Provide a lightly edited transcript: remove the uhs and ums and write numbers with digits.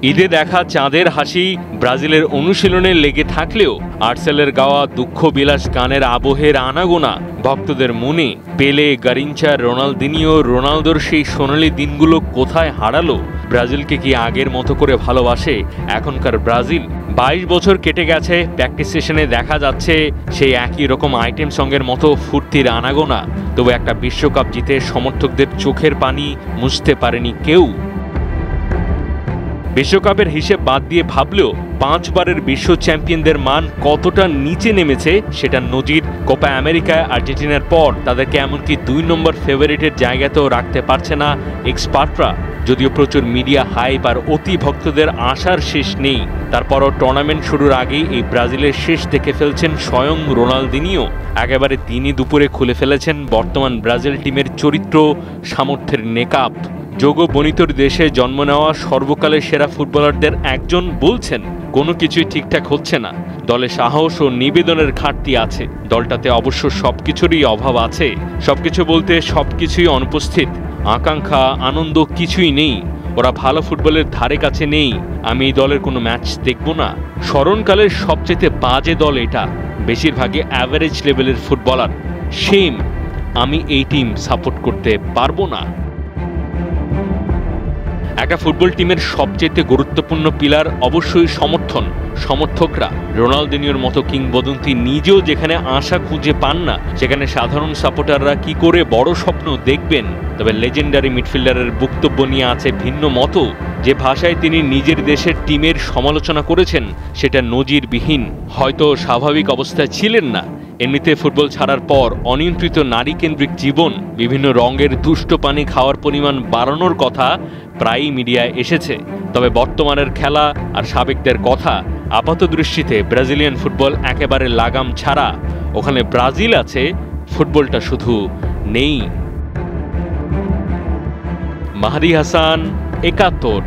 ঈদে দেখা চাঁদের হাসি ব্রাজিলের অনুশীলনে লেগে থাকলেও আর্সেলের গাওয়া দুঃখ বিলাস গানের আবহের আনাগোনা ভক্তদের মনে পেলে, গারিনচা, রোনালদিনিও, রোনালদোর সেই সোনালি দিনগুলো কোথায় হারালো? ব্রাজিলকে কি আগের মতো করে ভালোবাসে এখনকার ব্রাজিল? 22 বছর কেটে গেছে, প্র্যাকটিস সেশনে দেখা যাচ্ছে সেই একই রকম আইটেম সঙ্গের মতো ফুর্তির আনাগোনা। তবে একটা বিশ্বকাপ জিতে সমর্থকদের চোখের পানি মুছতে পারেনি কেউ। বিশ্বকাপের হিসেব বাদ দিয়ে ভাবলেও 5 বারের বিশ্ব চ্যাম্পিয়নদের মান কতটা নিচে নেমেছে সেটা নজির। কোপা আমেরিকায় আর্জেন্টিনার পর তাদেরকে এমনকি 2 নম্বর ফেভারিটের জায়গাতেও রাখতে পারছে না এক্সপার্টরা। যদিও প্রচুর মিডিয়া হাইপ আর অতি ভক্তদের আশার শেষ নেই, তারপরও টুর্নামেন্ট শুরুর আগেই এই ব্রাজিলের শেষ দেখে ফেলছেন স্বয়ং রোনালদিনিও। একেবারে দিনই দুপুরে খুলে ফেলেছেন বর্তমান ব্রাজিল টিমের চরিত্র, সামর্থ্যের নেকাব। যোগ বনিতর দেশে জন্ম নেওয়া সর্বকালের সেরা ফুটবলারদের একজন বলছেন, কোনো কিছুই ঠিকঠাক হচ্ছে না, দলে সাহস ও নিবেদনের ঘাটতি আছে। দলটাতে অবশ্য সবকিছুরই অভাব আছে, সবকিছু বলতে সবকিছুই অনুপস্থিত। আকাঙ্ক্ষা, আনন্দ কিছুই নেই। ওরা ভালো ফুটবলের ধারে কাছে নেই। আমি এই দলের কোনো ম্যাচ দেখব না। স্মরণকালের সবচেয়ে বাজে দল এটা, বেশিরভাগই অ্যাভারেজ লেভেলের ফুটবলার। শেম, আমি এই টিম সাপোর্ট করতে পারবো না। একটা ফুটবল টিমের সবচেয়ে গুরুত্বপূর্ণ পিলার অবশ্যই সমর্থন, সমর্থকরা। রোনালদিনিওর মতো কিংবদন্তি নিজেও যেখানে আশা খুঁজে পান না, সেখানে সাধারণ সাপোর্টাররা কি করে বড় স্বপ্ন দেখবেন? তবে লেজেন্ডারি মিডফিল্ডারের বক্তব্য নিয়ে আছে ভিন্ন মত। যে ভাষায় তিনি নিজের দেশের টিমের সমালোচনা করেছেন সেটা নজিরবিহীন। হয়তো স্বাভাবিক অবস্থায় ছিলেন না, এমনিতে ফুটবল ছাড়ার পর অনিয়ন্ত্রিত নারীকেন্দ্রিক জীবন, বিভিন্ন রঙের দুষ্ট পানি খাওয়ার পরিমাণ বাড়ানোর কথা প্রায়ই মিডিয়ায় এসেছে। তবে বর্তমানের খেলা আর সাবেকদের কথা আপাত দৃষ্টিতে ব্রাজিলিয়ান ফুটবল একেবারে লাগাম ছাড়া। ওখানে ব্রাজিল আছে, ফুটবলটা শুধু নেই। মাহদি হাসান, ৭১।